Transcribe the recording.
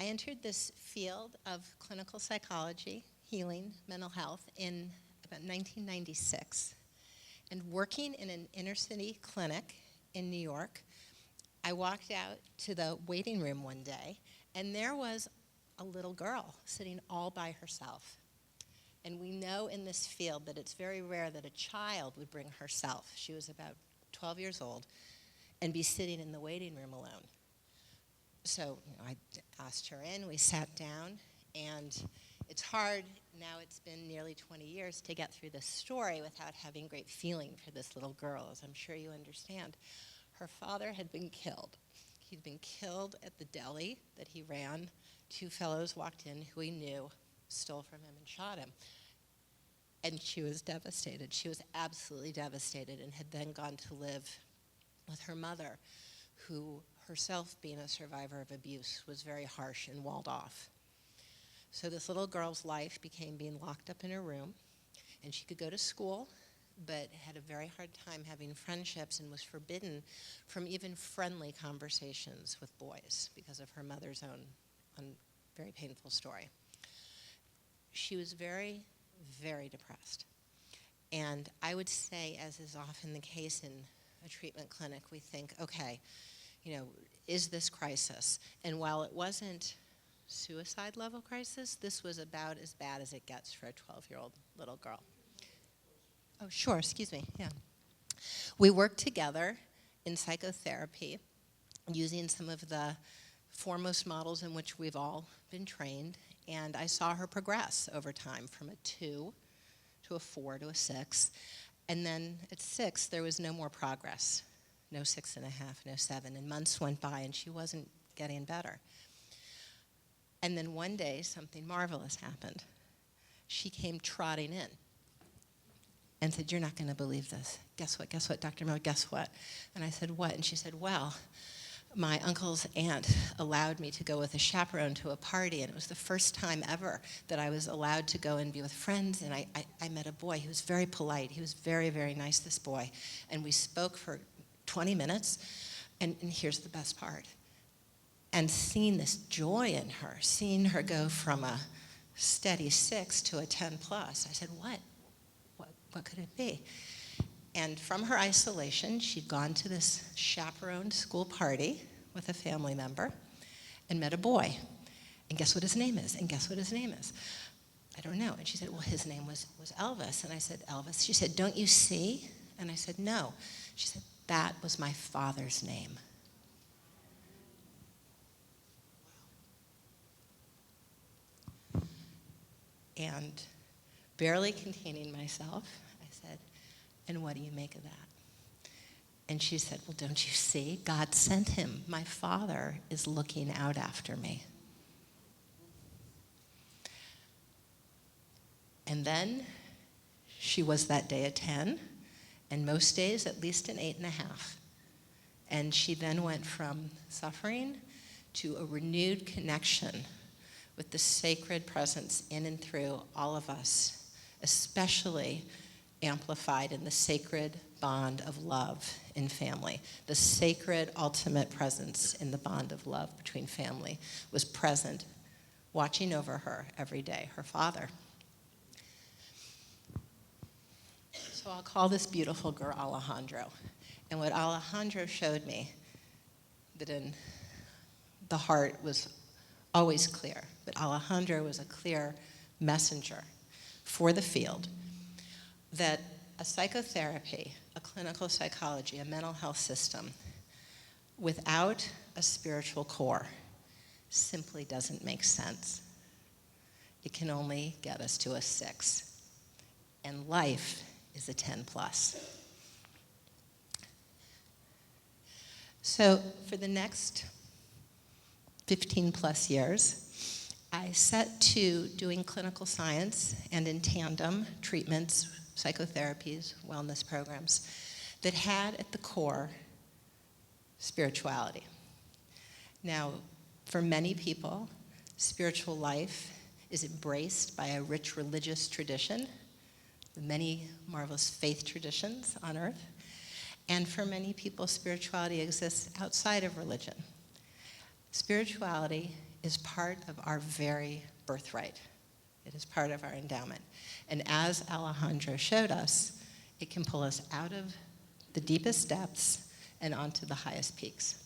I entered this field of clinical psychology, healing, mental health in about 1996. And working in an inner city clinic in New York, I walked out to the waiting room one day, and there was a little girl sitting all by herself. And we know in this field that it's very rare that a child would bring herself. She was about 12 years old and be sitting in the waiting room alone. So I asked her in, we sat down, and it's hard, now it's been nearly 20 years, to get through this story without having great feeling for this little girl, as I'm sure you understand. Her father had been killed. He'd been killed at the deli that he ran. Two fellows walked in who he knew, stole from him and shot him. And she was devastated. She was absolutely devastated, and had then gone to live with her mother, who herself, being a survivor of abuse, was very harsh and walled off. So this little girl's life became being locked up in her room, and she could go to school, but had a very hard time having friendships and was forbidden from even friendly conversations with boys because of her mother's own very painful story. She was very, very depressed. And I would say, as is often the case in a treatment clinic, we think, okay, is this crisis? And while it wasn't suicide level crisis, this was about as bad as it gets for a 12-year-old little girl. Oh, sure, excuse me, yeah. We worked together in psychotherapy using some of the foremost models in which we've all been trained, and I saw her progress over time from a 2 to a 4 to a 6, and then at 6 there was no more progress. No 6.5, no 7, and months went by and she wasn't getting better. And then one day something marvelous happened. She came trotting in and said, "You're not going to believe this. Guess what, Dr. Miller, guess what?" And I said, "What?" And she said, "Well, my uncle's aunt allowed me to go with a chaperone to a party, and it was the first time ever that I was allowed to go and be with friends, and I met a boy. He was very polite. He was very, very nice, this boy. And we spoke for 20 minutes, and here's the best part. And seeing this joy in her, seeing her go from a steady 6 to a 10 plus, I said, what could it be?" And from her isolation, she'd gone to this chaperoned school party with a family member and met a boy. And guess what his name is? And guess what his name is? "I don't know." And she said, "Well, his name was Elvis." And I said, "Elvis?" She said, "Don't you see?" And I said, "No." She said, "That was my father's name." And barely containing myself, I said, "And what do you make of that?" And she said, "Well, don't you see? God sent him. My father is looking out after me." And then she was that day a 10, and most days at least an 8.5. And she then went from suffering to a renewed connection with the sacred presence in and through all of us, especially amplified in the sacred bond of love in family. The sacred ultimate presence in the bond of love between family was present, watching over her every day, her father. So I'll call this beautiful girl Alejandra. And what Alejandra showed me, that in the heart was always clear, but Alejandra was a clear messenger for the field, that a psychotherapy, a clinical psychology, a mental health system without a spiritual core simply doesn't make sense. It can only get us to a 6. And life is a 10 plus. So for the next 15 plus years, I set to doing clinical science and in tandem treatments, psychotherapies, wellness programs that had at the core spirituality. Now, for many people, spiritual life is embraced by a rich religious tradition, the many marvelous faith traditions on earth. And for many people, spirituality exists outside of religion. Spirituality is part of our very birthright. It is part of our endowment. And as Alejandra showed us, it can pull us out of the deepest depths and onto the highest peaks.